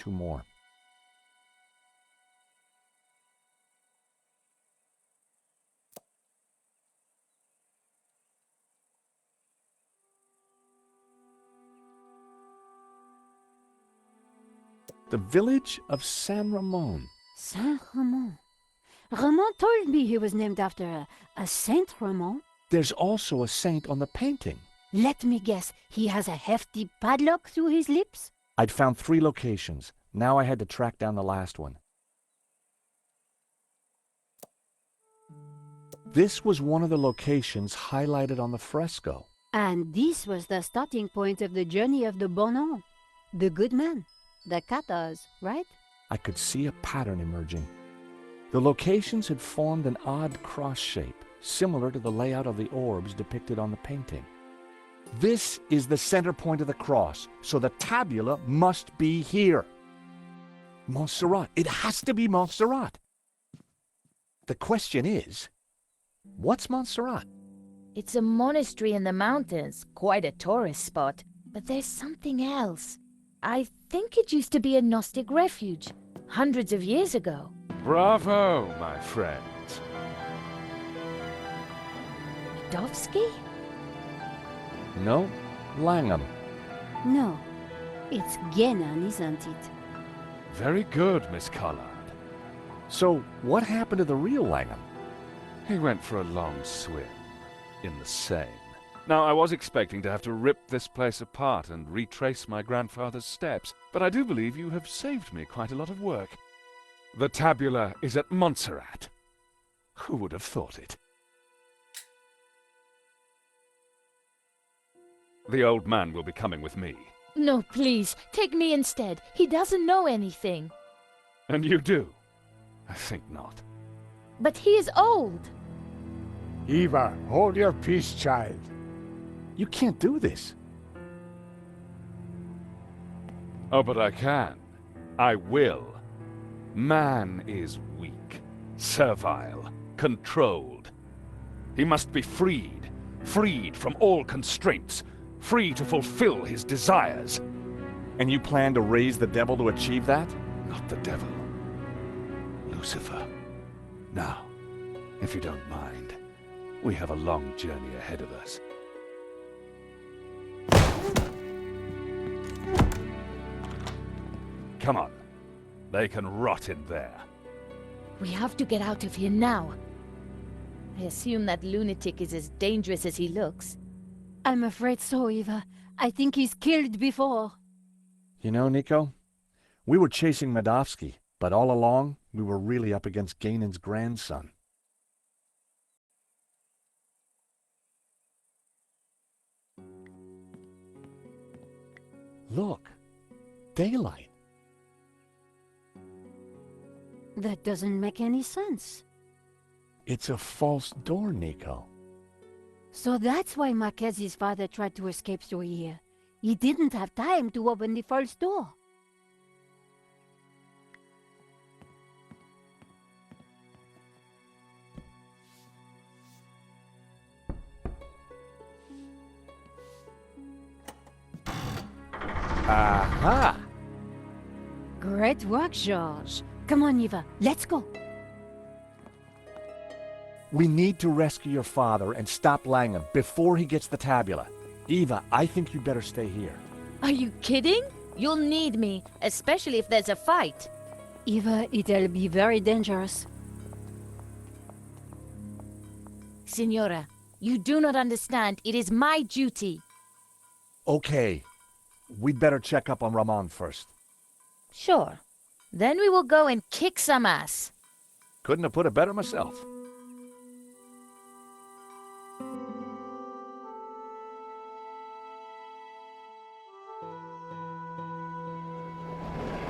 2 more. The village of San Ramon. Saint Ramon. Ramon told me he was named after a Saint Ramon. There's also a saint on the painting. Let me guess, he has a hefty padlock through his lips? I'd found 3 locations. Now I had to track down the last one. This was one of the locations highlighted on the fresco. And this was the starting point of the journey of the Bonon. The good man. The Cathars, right? I could see a pattern emerging. The locations had formed an odd cross shape, similar to the layout of the orbs depicted on the painting. This is the center point of the cross, so the tabula must be here. Montserrat. It has to be Montserrat. The question is, what's Montserrat? It's a monastery in the mountains, quite a tourist spot. But there's something else. I think it used to be a Gnostic refuge, hundreds of years ago. Bravo, my friends. Dovsky? No, Langham. No, it's Genan, isn't it? Very good, Miss Collard. So, what happened to the real Langham? He went for a long swim in the Seine. Now, I was expecting to have to rip this place apart and retrace my grandfather's steps, but I do believe you have saved me quite a lot of work. The tabula is at Montserrat. Who would have thought it? The old man will be coming with me. No, please, take me instead. He doesn't know anything. And you do? I think not. But he is old. Eva, hold your peace, child. You can't do this. Oh, but I can. I will. Man is weak, servile, controlled. He must be freed, freed from all constraints, free to fulfill his desires. And you plan to raise the devil to achieve that? Not the devil. Lucifer. Now, if you don't mind, we have a long journey ahead of us. Come on. They can rot in there. We have to get out of here now. I assume that lunatic is as dangerous as he looks. I'm afraid so, Eva. I think he's killed before. You know, Nico, we were chasing Medovsky, but all along, we were really up against Ganon's grandson. Look, daylight. That doesn't make any sense. It's a false door, Nico. So that's why Marquez's father tried to escape through here. He didn't have time to open the false door. Aha! Great work, George. Come on, Eva, let's go. We need to rescue your father and stop Langham before he gets the tabula. Eva, I think you better stay here. Are you kidding? You'll need me, especially if there's a fight. Eva, it'll be very dangerous. Signora, you do not understand. It is my duty. Okay. We'd better check up on Ramon first. Sure. Then we will go and kick some ass. Couldn't have put it better myself.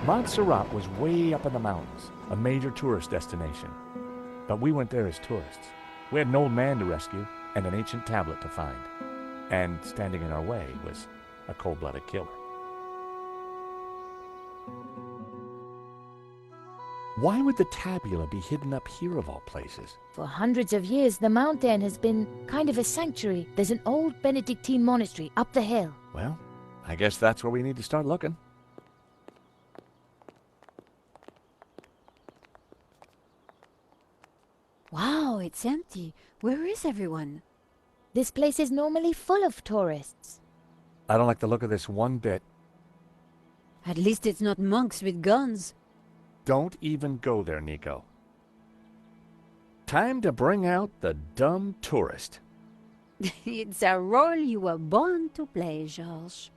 Montserrat was way up in the mountains, a major tourist destination. But we went there as tourists. We had an old man to rescue and an ancient tablet to find. And standing in our way was a cold-blooded killer. Why would the tabula be hidden up here of all places? For hundreds of years, the mountain has been kind of a sanctuary. There's an old Benedictine monastery up the hill. Well, I guess that's where we need to start looking. Now it's empty. Where is everyone? This place is normally full of tourists. I don't like the look of this one bit. At least it's not monks with guns. Don't even go there, Nico. Time to bring out the dumb tourist. It's a role you were born to play, Georges.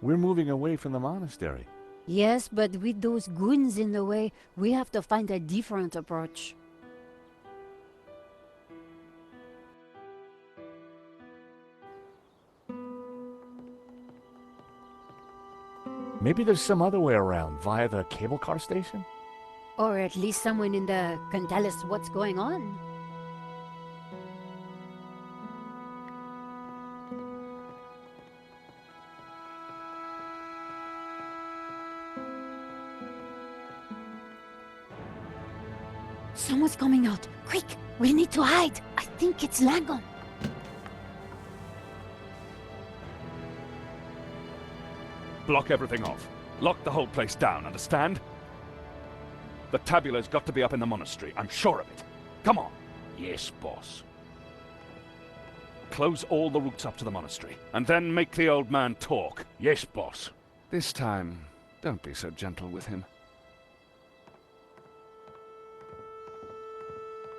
We're moving away from the monastery. Yes, but with those goons in the way, we have to find a different approach. Maybe there's some other way around, via the cable car station? Or at least someone in the can tell us what's going on. Someone's coming out. Quick, we need to hide. I think it's Langon. Block everything off. Lock the whole place down, understand? The tabula's got to be up in the monastery, I'm sure of it. Come on. Yes, boss. Close all the routes up to the monastery, and then make the old man talk. Yes, boss. This time, don't be so gentle with him.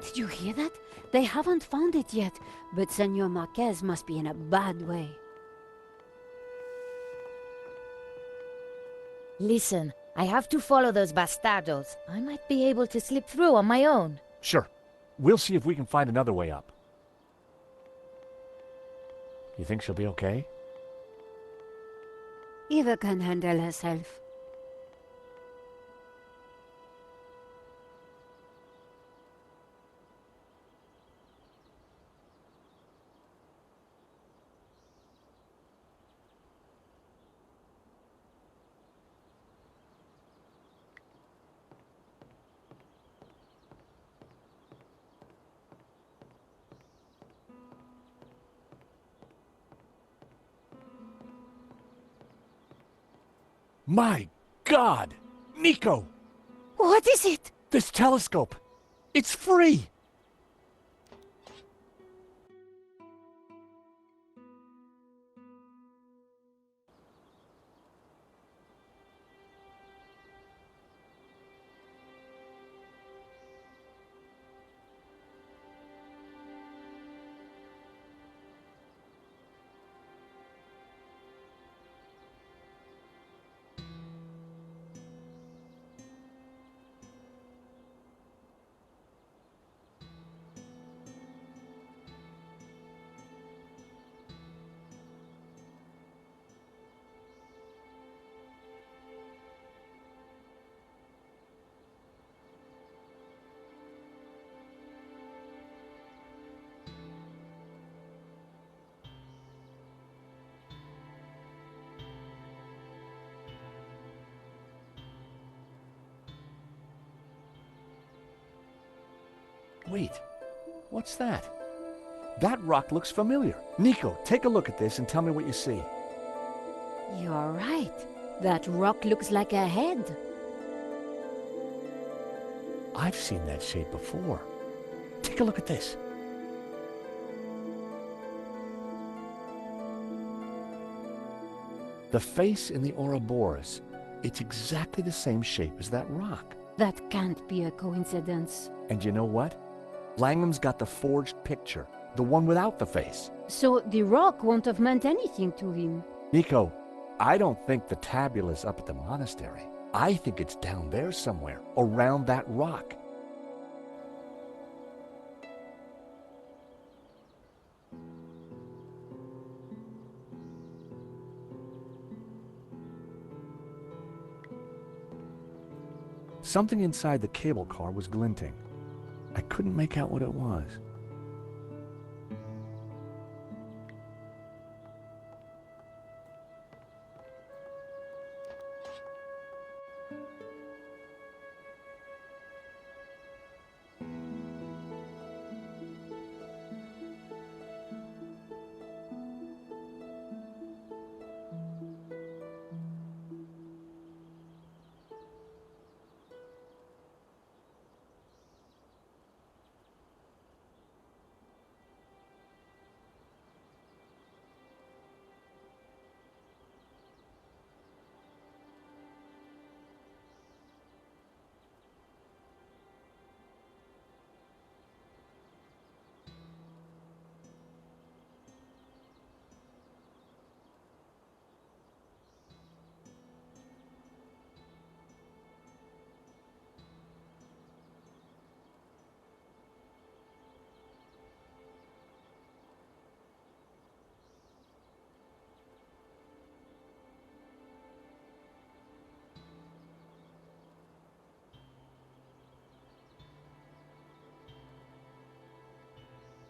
Did you hear that? They haven't found it yet, but Senor Marquez must be in a bad way. Listen, I have to follow those bastardos. I might be able to slip through on my own. Sure. We'll see if we can find another way up. You think she'll be okay? Eva can handle herself. My God! Nico! What is it? This telescope! It's free! Wait, what's that? That rock looks familiar. Nico, take a look at this and tell me what you see. You're right. That rock looks like a head. I've seen that shape before. Take a look at this. The face in the Ouroboros, it's exactly the same shape as that rock. That can't be a coincidence. And you know what? Langham's got the forged picture, the one without the face. So the rock won't have meant anything to him. Nico, I don't think the tabula's up at the monastery. I think it's down there somewhere, around that rock. Something inside the cable car was glinting. I couldn't make out what it was.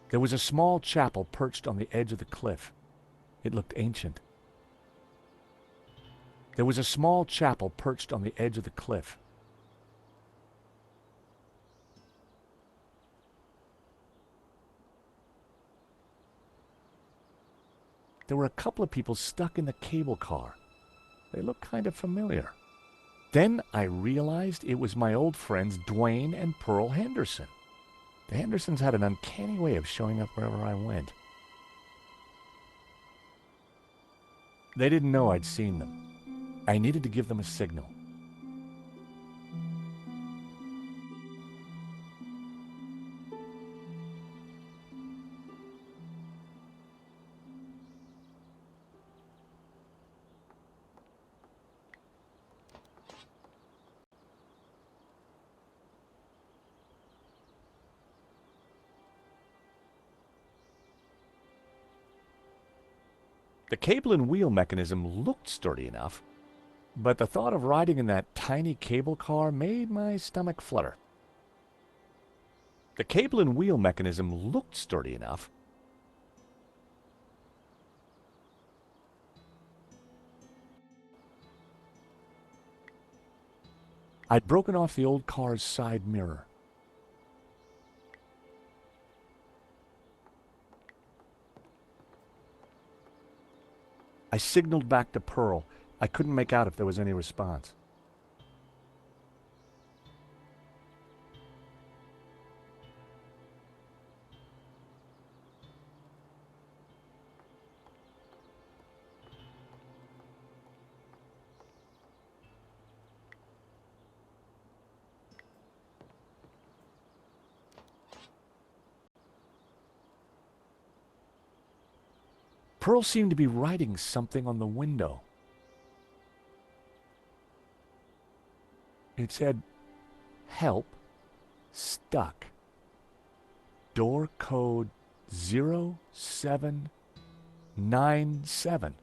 There was a small chapel perched on the edge of the cliff. It looked ancient. There was a small chapel perched on the edge of the cliff. There were a couple of people stuck in the cable car. They looked kind of familiar. Then I realized it was my old friends Dwayne and Pearl Henderson. The Hendersons had an uncanny way of showing up wherever I went. They didn't know I'd seen them. I needed to give them a signal. The cable and wheel mechanism looked sturdy enough, but the thought of riding in that tiny cable car made my stomach flutter. The cable and wheel mechanism looked sturdy enough, I'd broken off the old car's side mirror. I signaled back to Pearl. I couldn't make out if there was any response. Pearl seemed to be writing something on the window. It said, "Help, stuck. Door code 0797.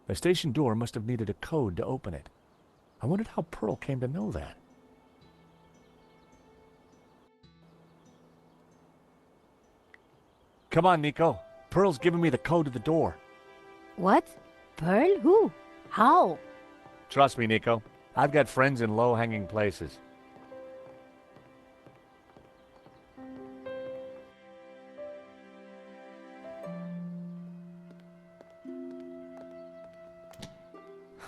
The station door must have needed a code to open it. I wondered how Pearl came to know that. Come on, Nico. Pearl's giving me the code to the door. What? Pearl? Who? How? Trust me, Nico. I've got friends in low-hanging places.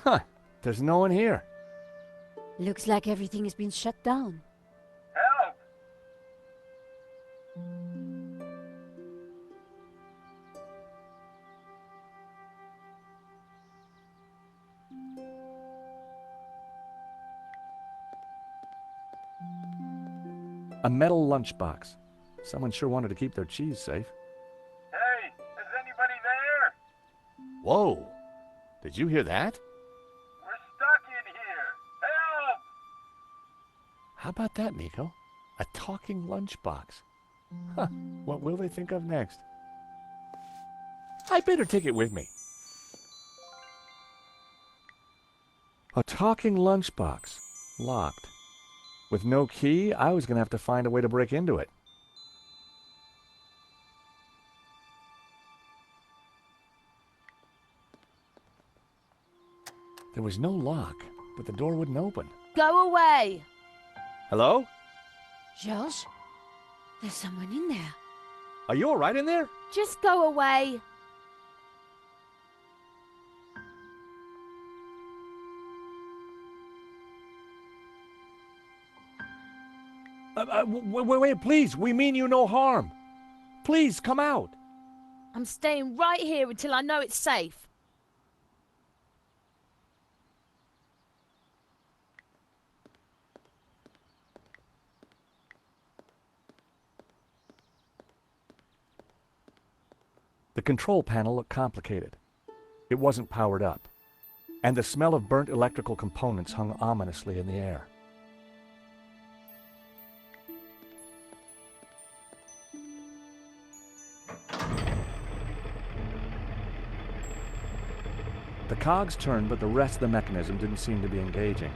Huh. There's no one here. Looks like everything has been shut down. Help! A metal lunchbox. Someone sure wanted to keep their cheese safe. Hey, is anybody there? Whoa! Did you hear that? We're stuck in here. Help! How about that, Nico? A talking lunchbox. Huh. What will they think of next? I better take it with me. A talking lunchbox. Locked. With no key, I was going to have to find a way to break into it. There was no lock, but the door wouldn't open. Go away! Hello? George? There's someone in there. Are you all right in there? Just go away! Wait, please. We mean you no harm. Please, come out. I'm staying right here until I know it's safe. The control panel looked complicated. It wasn't powered up, and the smell of burnt electrical components hung ominously in the air. The cogs turned, but the rest of the mechanism didn't seem to be engaging.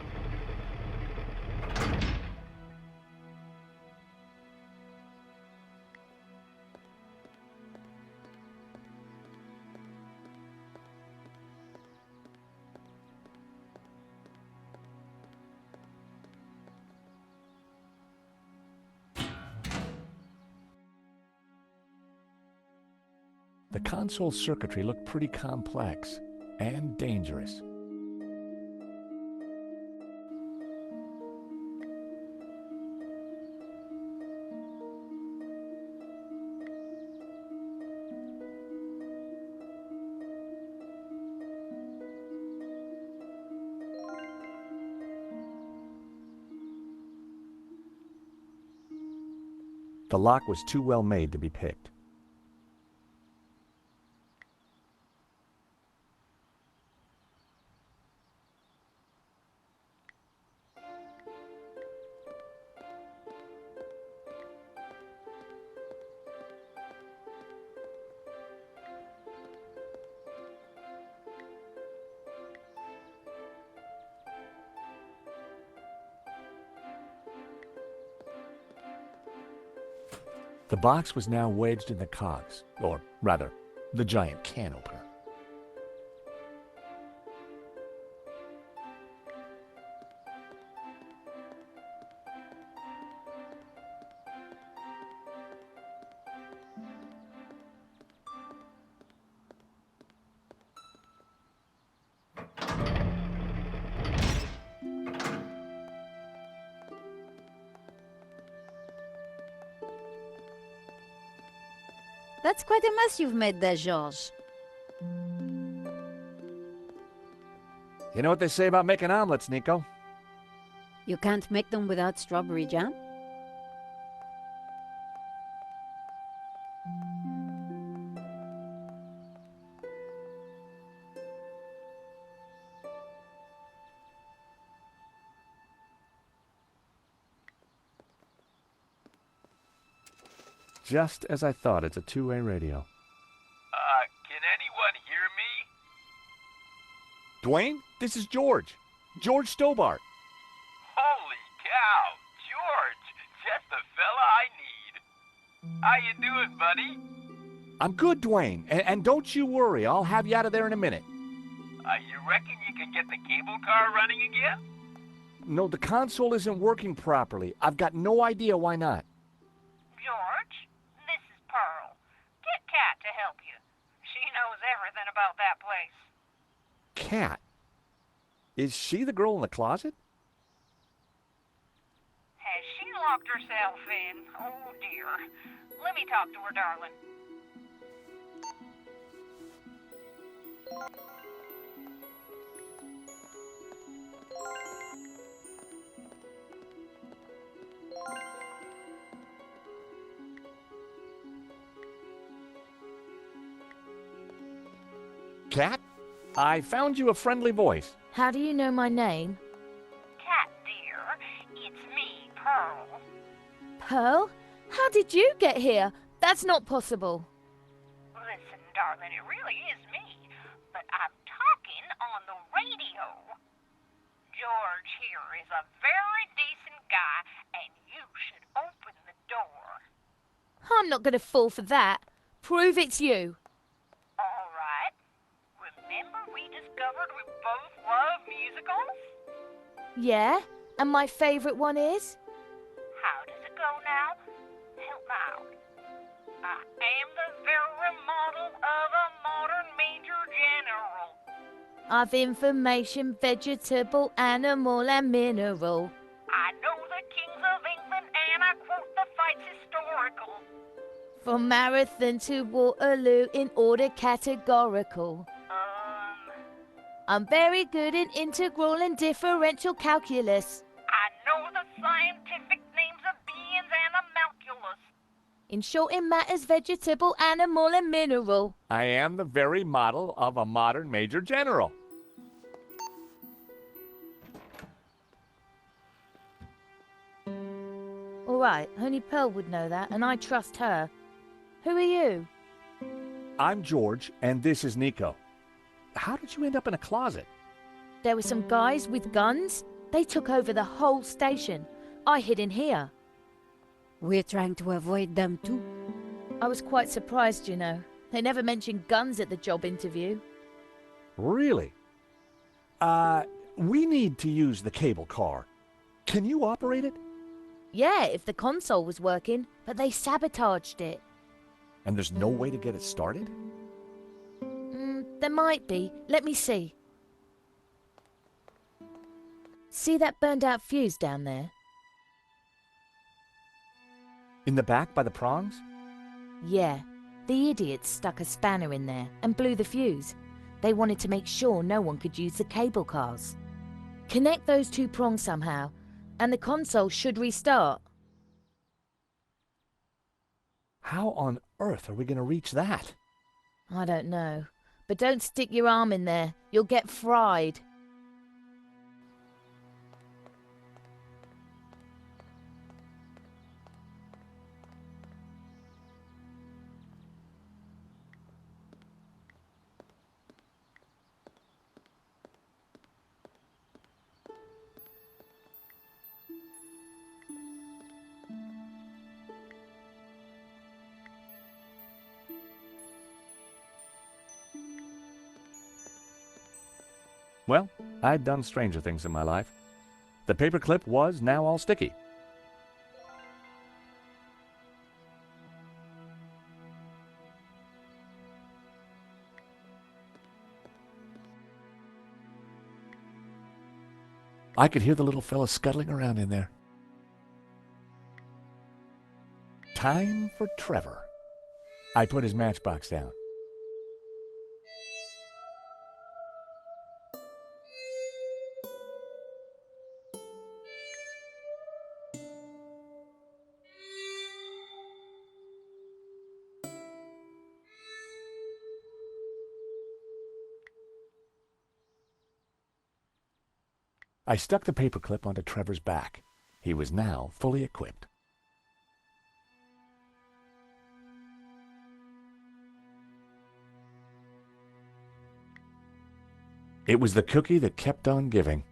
The console circuitry looked pretty complex and dangerous. The lock was too well made to be picked. The box was now wedged in the cogs, or rather, the giant can opener. That's quite a mess you've made there, Georges. You know what they say about making omelets, Nico? You can't make them without strawberry jam? Just as I thought, it's a two-way radio. Can anyone hear me? Dwayne, this is George. George Stobart. Holy cow, George, just the fella I need. How you doing, buddy? I'm good, Dwayne, and don't you worry, I'll have you out of there in a minute. You reckon you can get the cable car running again? No, the console isn't working properly. I've got no idea why not. George, this is Pearl. Get Kat to help you. She knows everything about that place. Kat? Is she the girl in the closet? Has she locked herself in? Oh, dear. Let me talk to her, darling. Kat? I found you a friendly voice. How do you know my name? Kat, dear, it's me, Pearl. Pearl? How did you get here? That's not possible. Listen, darling, it really is me, but I'm talking on the radio. George here is a very decent guy, and you should open the door. I'm not going to fall for that. Prove it's you. All right. Remember we discovered we both love musicals? Yeah? And my favourite one is? How does it go now? Help me out. I am the very model of a modern major general. Of information, vegetable, animal, and mineral. I know the kings of England and I quote the fights historical. From Marathon to Waterloo in order categorical. I'm very good in integral and differential calculus. I know the scientific names of beings and homunculus. In short, it matters vegetable, animal, and mineral. I am the very model of a modern major general. All right, only Pearl would know that, and I trust her. Who are you? I'm George, and this is Nico. How did you end up in a closet? There were some guys with guns. They took over the whole station. I hid in here. We're trying to avoid them too. I was quite surprised, you know. They never mentioned guns at the job interview. Really? We need to use the cable car. Can you operate it? Yeah, if the console was working, but they sabotaged it. And there's no way to get it started? There might be. Let me see. See that burned out fuse down there? In the back by the prongs? Yeah. The idiots stuck a spanner in there and blew the fuse. They wanted to make sure no one could use the cable cars. Connect those two prongs somehow, and the console should restart. How on earth are we going to reach that? I don't know. But don't stick your arm in there. You'll get fried. Well, I'd done stranger things in my life. The paperclip was now all sticky. I could hear the little fella scuttling around in there. Time for Trevor. I put his matchbox down. I stuck the paperclip onto Trevor's back. He was now fully equipped. It was the cookie that kept on giving.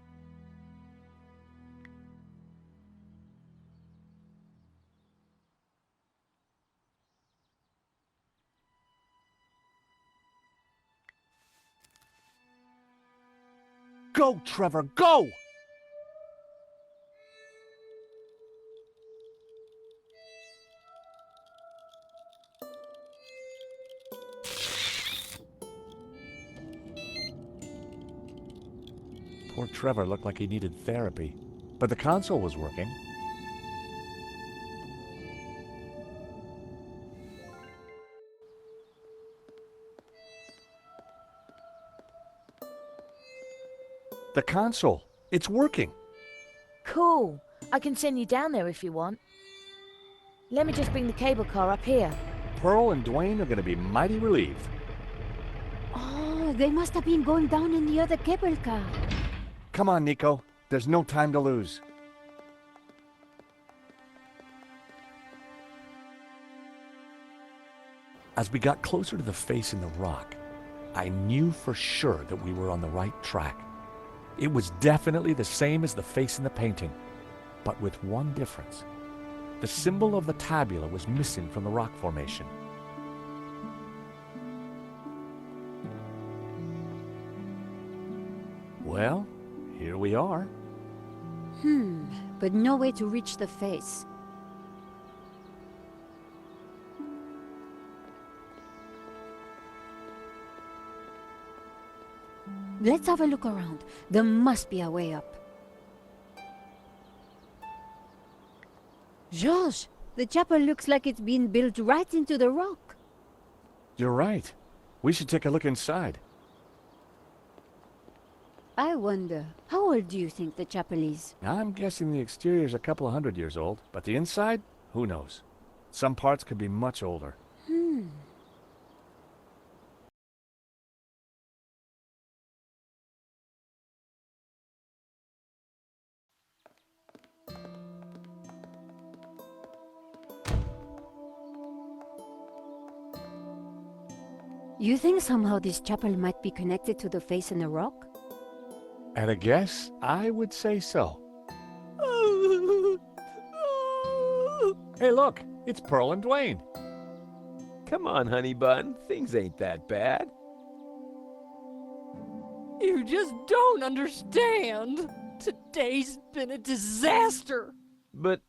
Go, Trevor, go! Poor Trevor looked like he needed therapy, but the console was working. The console, it's working. Cool. I can send you down there if you want. Let me just bring the cable car up here. Pearl and Dwayne are going to be mighty relieved. Oh, they must have been going down in the other cable car. Come on, Nico. There's no time to lose. As we got closer to the face in the rock, I knew for sure that we were on the right track. It was definitely the same as the face in the painting, but with one difference. The symbol of the tabula was missing from the rock formation. Well, here we are. But no way to reach the face. Let's have a look around. There must be a way up. George, the chapel looks like it's been built right into the rock. You're right. We should take a look inside. I wonder, how old do you think the chapel is? I'm guessing the exterior's a couple of 100 years old, but the inside? Who knows? Some parts could be much older. You think somehow this chapel might be connected to the face in the rock? At a guess, I would say so. Hey, look! It's Pearl and Dwayne. Come on, honey bun. Things ain't that bad. You just don't understand. Today's been a disaster. But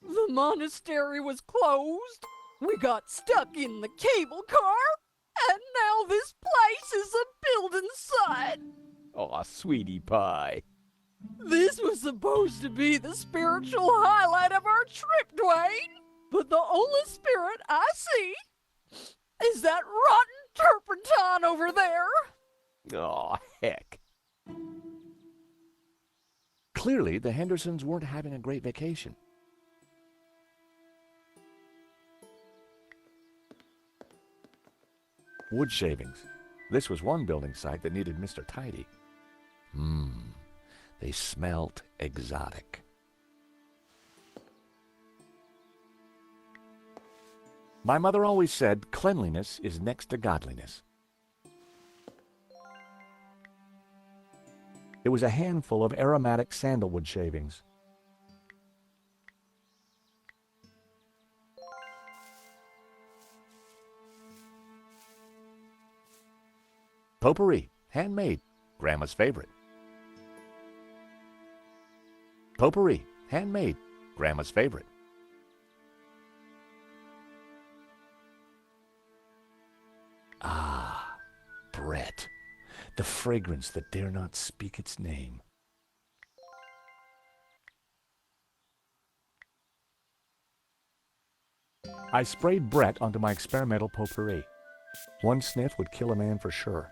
The monastery was closed. We got stuck in the cable car. And now this place is a Aw, sweetie pie. This was supposed to be the spiritual highlight of our trip, Dwayne. But the only spirit I see is that rotten turpentine over there. Aw, heck. Clearly, the Hendersons weren't having a great vacation. Wood shavings. This was one building site that needed Mr. Tidy. They smelt exotic. My mother always said cleanliness is next to godliness. It was a handful of aromatic sandalwood shavings. Potpourri, handmade, Grandma's favorite. Potpourri, handmade, Grandma's favorite. Ah, Brett, the fragrance that dare not speak its name. I sprayed Brett onto my experimental potpourri. One sniff would kill a man for sure.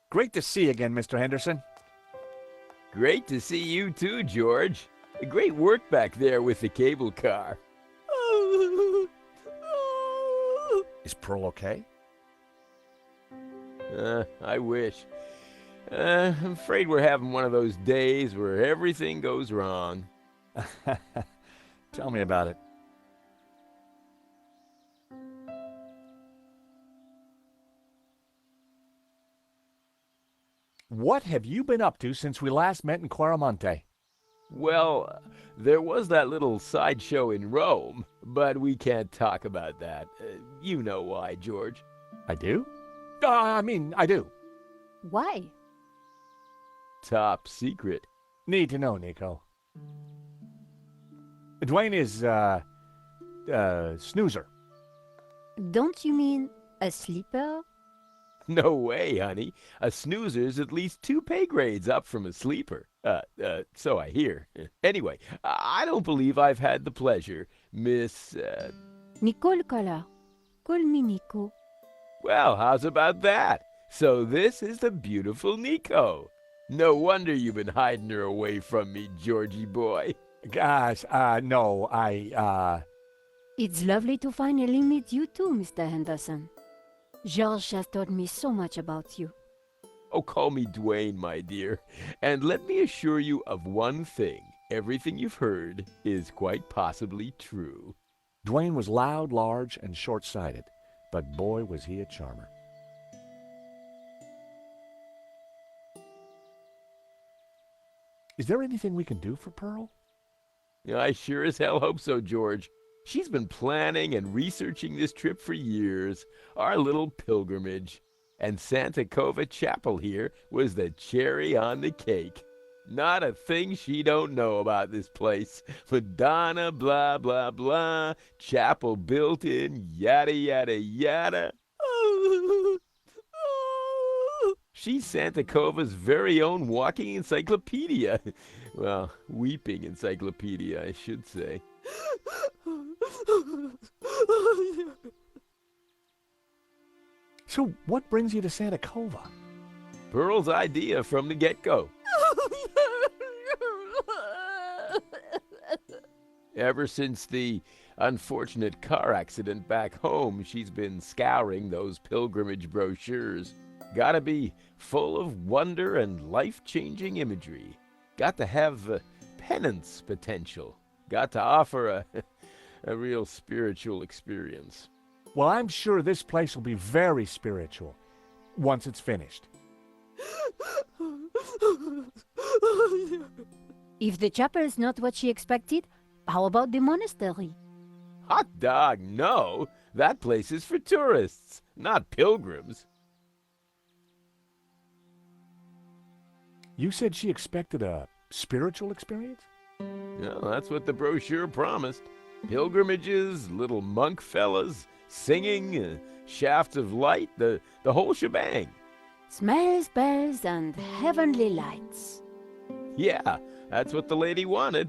Great to see you again, Mr. Henderson. Great to see you too, George. Great work back there with the cable car. Is Pearl okay? I wish. I'm afraid we're having one of those days where everything goes wrong. Tell me about it. What have you been up to since we last met in Quaramonte? Well, there was that little sideshow in Rome, but we can't talk about that. You know why, George. I do? I do. Why? Top secret. Need to know, Nico. Dwayne is, snoozer. Don't you mean a sleeper? No way, honey. A snoozer's at least 2 pay grades up from a sleeper. So I hear. Anyway, I don't believe I've had the pleasure, Miss, Nicole Kala. Call me Nico. Well, how's about that? So this is the beautiful Nico. No wonder you've been hiding her away from me, Georgie boy. Gosh, no, It's lovely to finally meet you too, Mr. Henderson. George has told me so much about you. Oh, call me Dwayne, my dear. And let me assure you of one thing. Everything you've heard is quite possibly true. Dwayne was loud, large, and short-sighted, but boy was he a charmer. Is there anything we can do for Pearl? I sure as hell hope so, George. She's been planning and researching this trip for years, our little pilgrimage. And Santa Cova Chapel here was the cherry on the cake. Not a thing she don't know about this place. Madonna, blah, blah, blah, chapel built in, yada, yada, yada. She's Santa Cova's very own walking encyclopedia. Well, weeping encyclopedia, I should say. So what brings you to Santa Cova? Pearl's idea from the get-go. Ever since the unfortunate car accident back home, she's been scouring those pilgrimage brochures. Gotta be full of wonder and life-changing imagery. Got to have penance potential. Got to offer a real spiritual experience. Well, I'm sure this place will be very spiritual once it's finished. If the chapel is not what she expected, how about the monastery? Hot dog, no. That place is for tourists, not pilgrims. You said she expected a spiritual experience? Well, that's what the brochure promised. Pilgrimages, little monk fellas, singing, shafts of light, the whole shebang. Smells, bells, and heavenly lights. Yeah, that's what the lady wanted.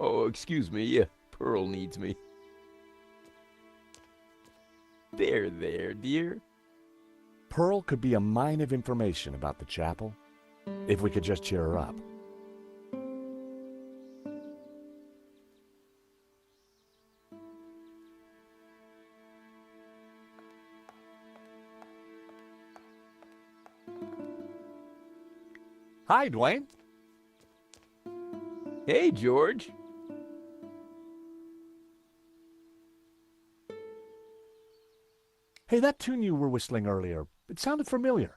Oh, excuse me, Pearl needs me. There, dear. Pearl could be a mine of information about the chapel if we could just cheer her up. Hi, Dwayne. Hey, George. Hey, that tune you were whistling earlier, it sounded familiar.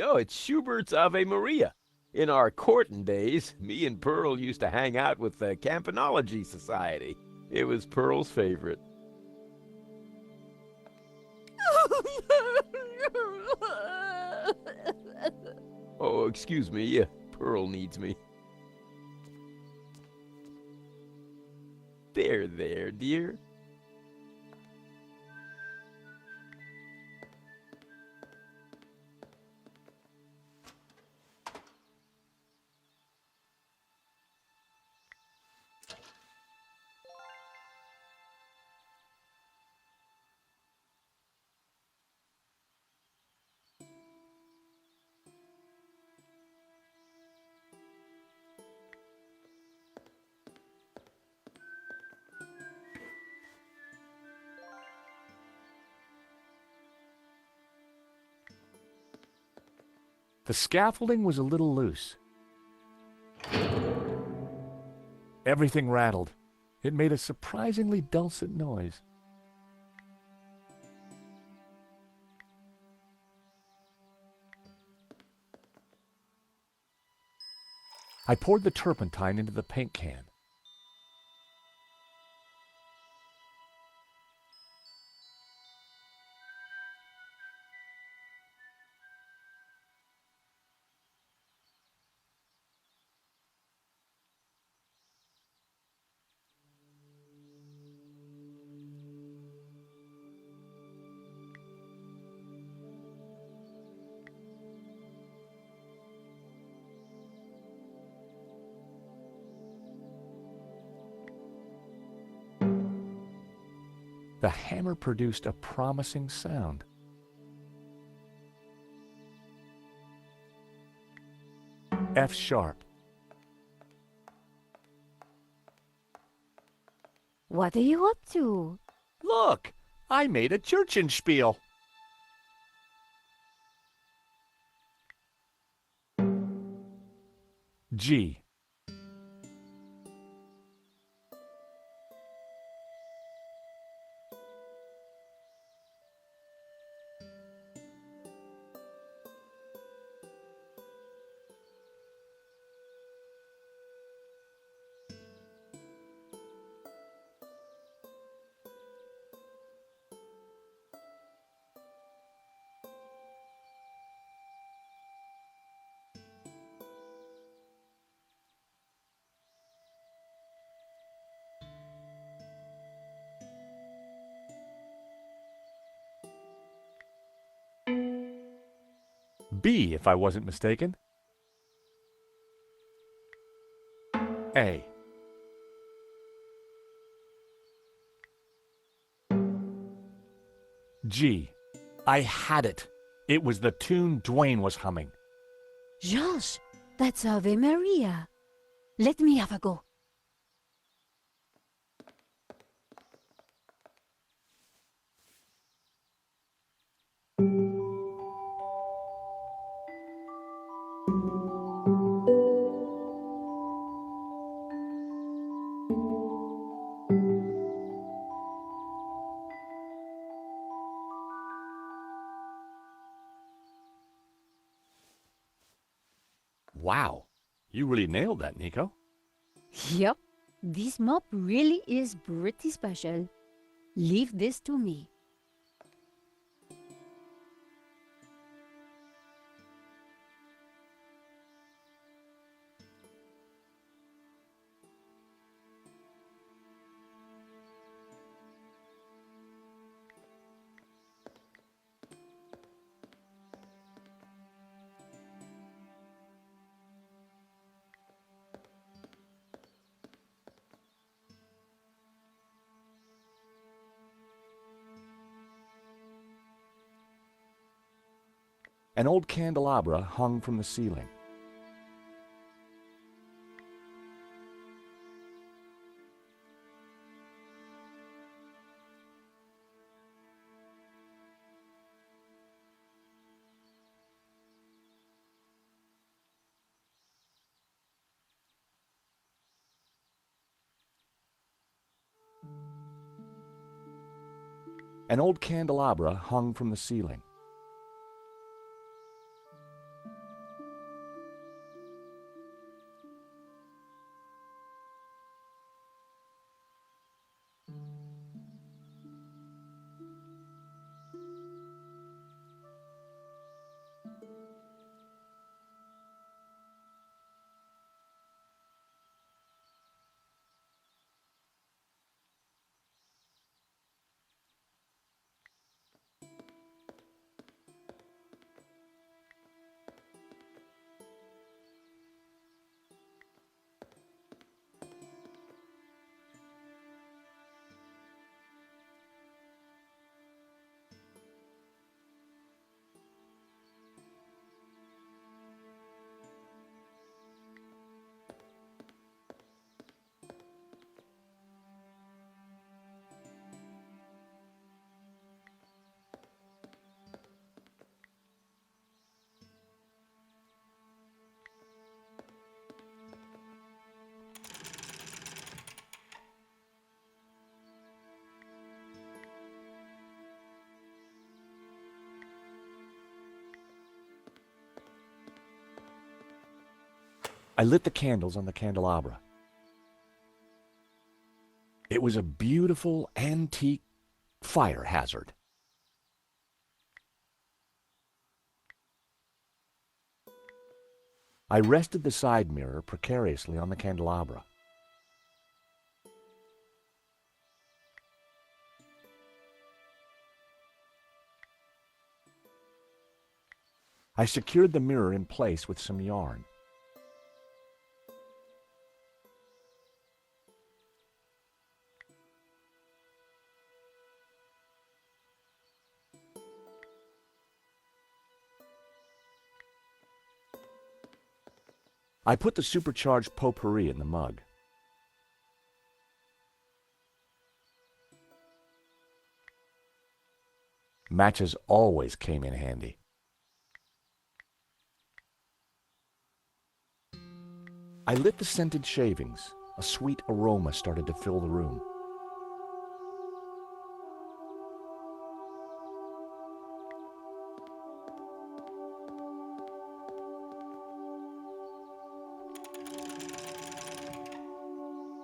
Oh, it's Schubert's Ave Maria. In our courting days, me and Pearl used to hang out with the Campanology Society. It was Pearl's favorite. Oh, excuse me, Pearl needs me. There, dear. The scaffolding was a little loose. Everything rattled. It made a surprisingly dulcet noise. I poured the turpentine into the paint can. The hammer produced a promising sound. F sharp. What are you up to? Look, I made a Churchenspiel. G. B, if I wasn't mistaken. A. G. I had it. It was the tune Dwayne was humming. Georges, that's Ave Maria. Let me have a go. Wow, you really nailed that, Nico. Yep, this mop really is pretty special. Leave this to me. An old candelabra hung from the ceiling. An old candelabra hung from the ceiling. I lit the candles on the candelabra. It was a beautiful antique fire hazard. I rested the side mirror precariously on the candelabra. I secured the mirror in place with some yarn. I put the supercharged potpourri in the mug. Matches always came in handy. I lit the scented shavings. A sweet aroma started to fill the room.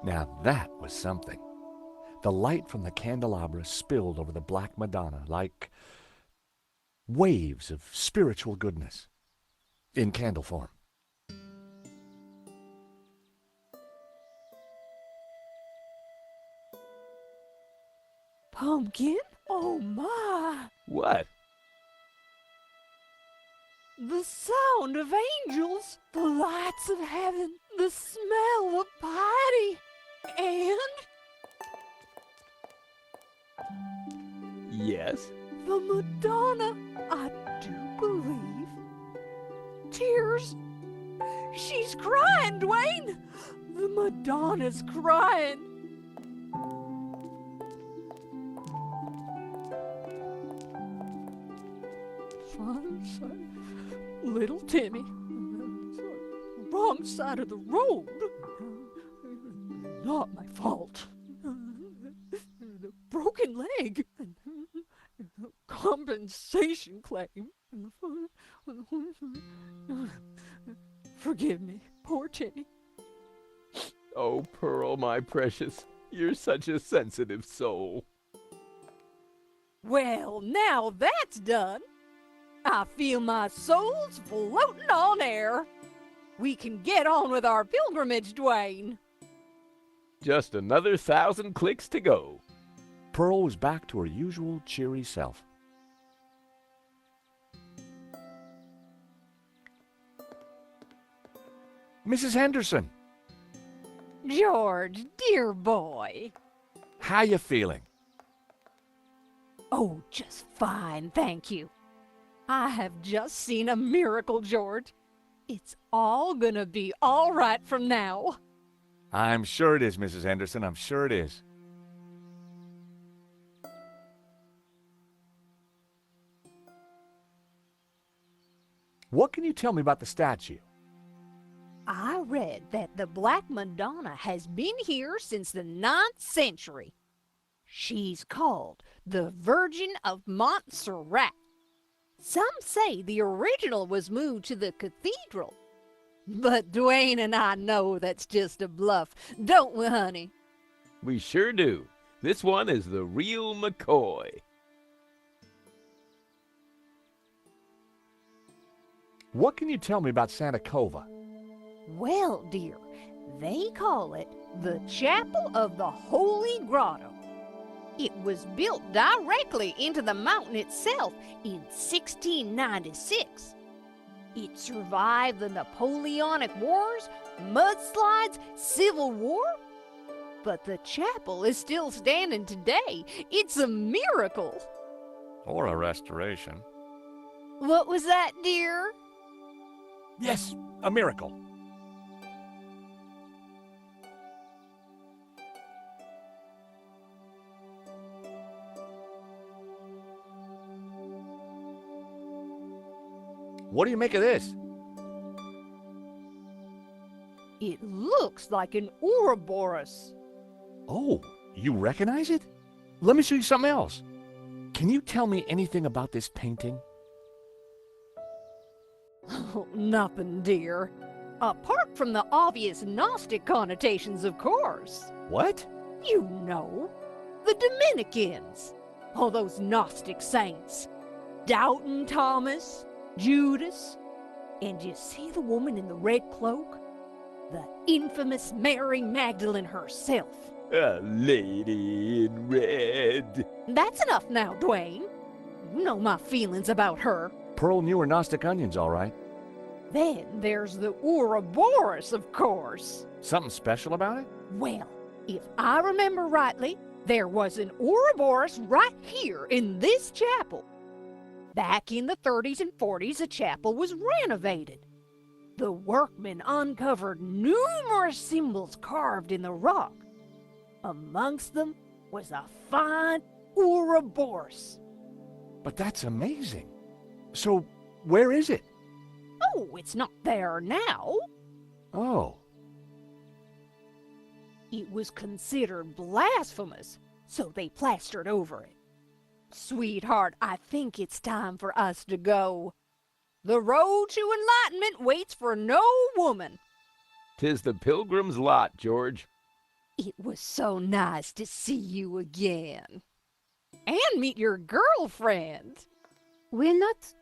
Now that was something. The light from the candelabra spilled over the Black Madonna like waves of spiritual goodness in candle form. Pumpkin? Oh my! What? The sound of angels, the lights of heaven, the smell of piety, and Yes? the Madonna, I do believe. Tears. She's crying, Dwayne! The Madonna's crying. Little Timmy. Wrong side of the road. Not my fault. The broken leg. Compensation claim. Forgive me, poor Jenny. Oh, Pearl, my precious, you're such a sensitive soul. Well, now that's done. I feel my soul's floating on air. We can get on with our pilgrimage, Dwayne. Just another 1,000 clicks to go. Pearl was back to her usual cheery self. Mrs. Henderson, George, dear boy. how you feeling? Oh, just fine, thank you. I have just seen a miracle, George. It's all gonna be all right from now. I'm sure it is, Mrs. Henderson. I'm sure it is. What can you tell me about the statue? I read that the Black Madonna has been here since the 9th century. She's called the Virgin of Montserrat. Some say the original was moved to the cathedral. But Dwayne and I know that's just a bluff, don't we, honey? We sure do. This one is the real McCoy. What can you tell me about Santa Cova? Well, dear, they call it the Chapel of the Holy Grotto. It was built directly into the mountain itself in 1696. It survived the Napoleonic Wars, mudslides, Civil War. But the chapel is still standing today. It's a miracle. Or a restoration. What was that, dear? Yes, a miracle. What do you make of this? It looks like an Ouroboros. Oh, you recognize it? Let me show you something else. Can you tell me anything about this painting? Oh, nothing, dear. Apart from the obvious Gnostic connotations, of course. What? You know, the Dominicans. All those Gnostic saints. Doubting Thomas, Judas. And you see the woman in the red cloak? The infamous Mary Magdalene herself. A lady in red. That's enough now, Dwayne. You know my feelings about her. Pearl knew her Gnostic onions, all right. Then there's the Ouroboros, of course. Something special about it? Well, if I remember rightly, there was an Ouroboros right here in this chapel. Back in the 30s and 40s, the chapel was renovated. The workmen uncovered numerous symbols carved in the rock. Amongst them was a fine Ouroboros. But that's amazing. So, where is it? Oh, it's not there now. Oh. It was considered blasphemous, so they plastered over it. Sweetheart, I think it's time for us to go. The road to enlightenment waits for no woman. 'Tis the pilgrim's lot, George. It was so nice to see you again. And meet your girlfriend. We're not.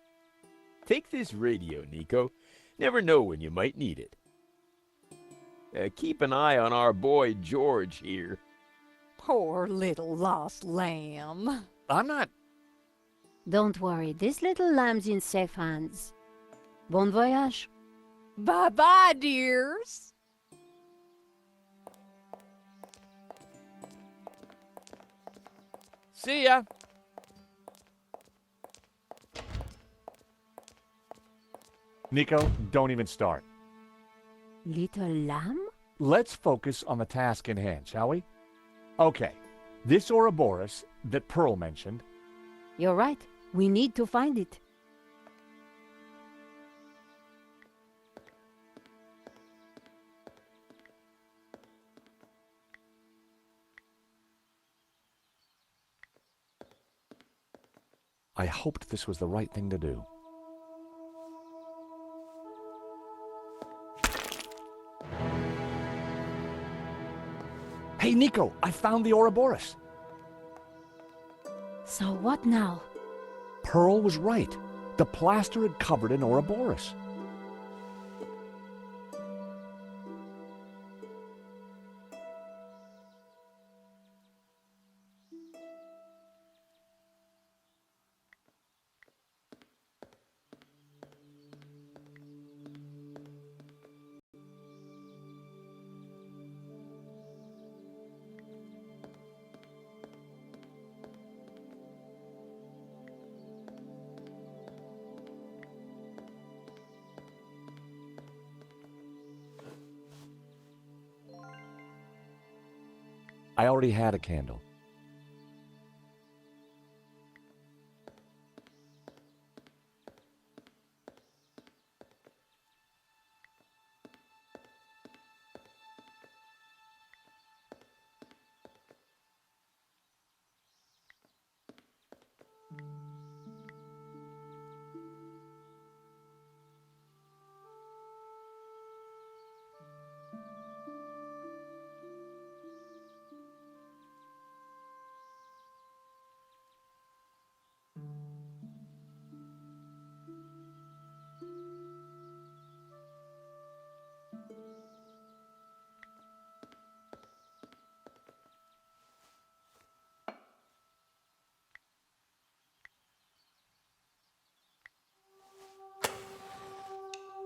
Take this radio, Nico. Never know when you might need it. Keep an eye on our boy George here. Poor little lost lamb. I'm not. Don't worry, this little lamb's in safe hands. Bon voyage. Bye-bye, dears. See ya. Nico, don't even start. Little lamb? Let's focus on the task in hand, shall we? Okay, this Ouroboros that Pearl mentioned. You're right. We need to find it. I hoped this was the right thing to do. Hey, Nico, I found the Ouroboros. So what now? Pearl was right. The plaster had covered an Ouroboros. I already had a candle.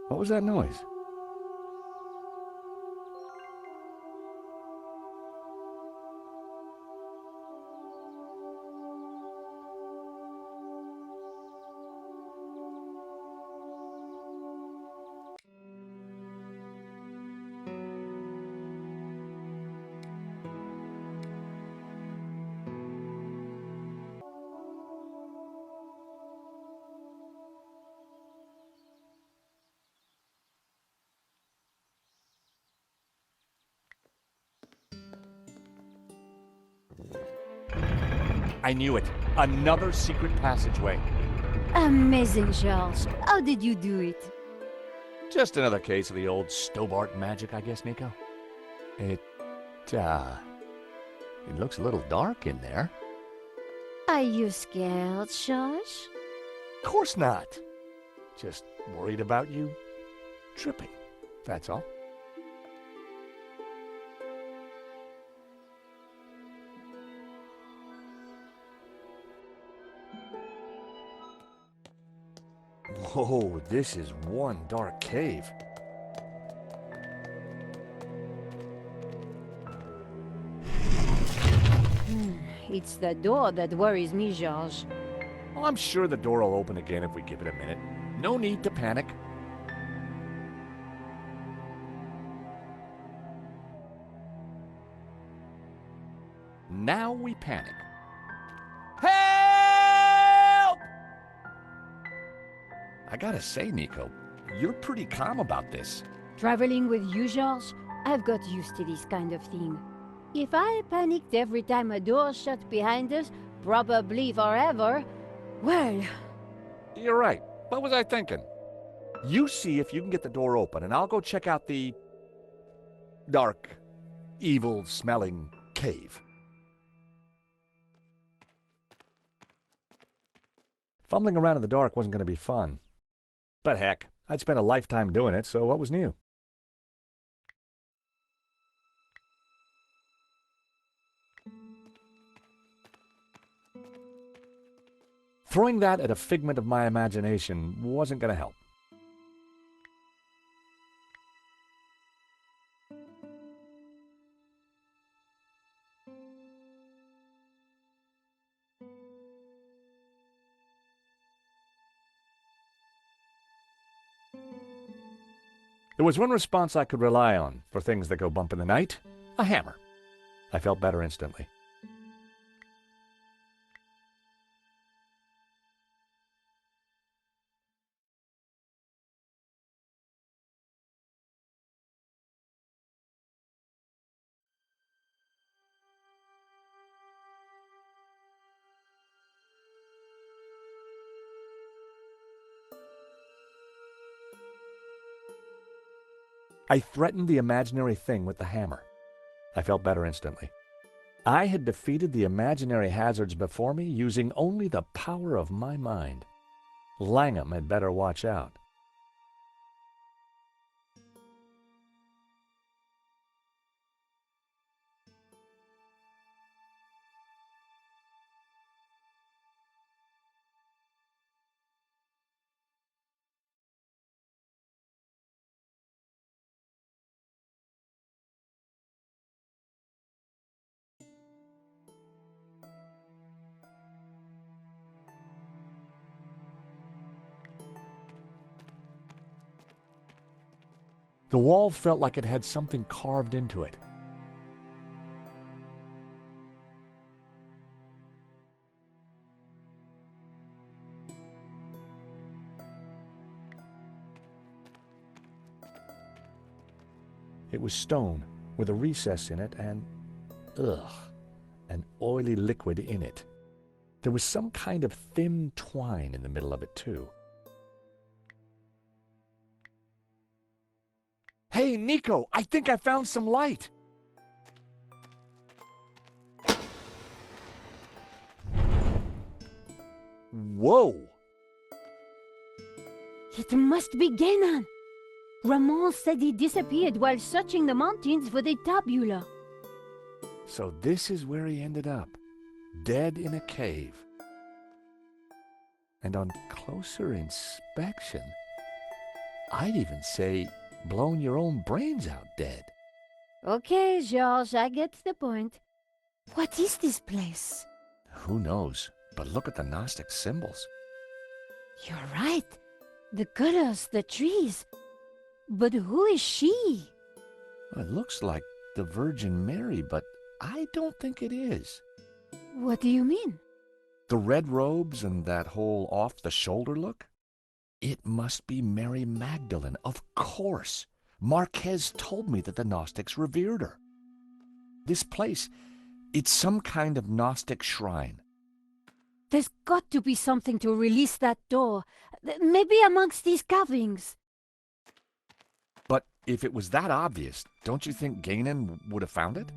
What was that noise? I knew it. Another secret passageway. Amazing, George. How did you do it? Just another case of the old Stobart magic, I guess, Nico. It looks a little dark in there. Are you scared, George? Of course not. Just worried about you tripping, that's all. Whoa, this is one dark cave. It's the door that worries me, George. Well, I'm sure the door will open again if we give it a minute. No need to panic. Now we panic. Help! I gotta say, Nico, you're pretty calm about this. Traveling with you, George, I've got used to this kind of thing. If I panicked every time a door shut behind us, probably forever, well... You're right. What was I thinking? You see if you can get the door open, and I'll go check out the dark, evil-smelling cave. Fumbling around in the dark wasn't going to be fun. But heck, I'd spent a lifetime doing it, so what was new? Throwing that at a figment of my imagination wasn't going to help. There was one response I could rely on for things that go bump in the night: a hammer. I felt better instantly. I threatened the imaginary thing with the hammer. I felt better instantly. I had defeated the imaginary hazards before me using only the power of my mind. Langham had better watch out. The wall felt like it had something carved into it. It was stone with a recess in it and, an oily liquid in it. There was some kind of thin twine in the middle of it, too. Hey, Nico, I think I found some light. Whoa! It must be Ganon. Ramon said he disappeared while searching the mountains for the tabula. So this is where he ended up, dead in a cave. And on closer inspection, I'd even say blown your own brains out dead. Okay, George, I get the point. What is this place? Who knows? But look at the Gnostic symbols. You're right. The colors, the trees. But who is she? It looks like the Virgin Mary, but I don't think it is. What do you mean? The red robes and that whole off-the-shoulder look? It must be Mary Magdalene, of course. Marquez told me that the Gnostics revered her. This place, it's some kind of Gnostic shrine. There's got to be something to release that door. Maybe amongst these carvings. But if it was that obvious, don't you think Ganon would have found it?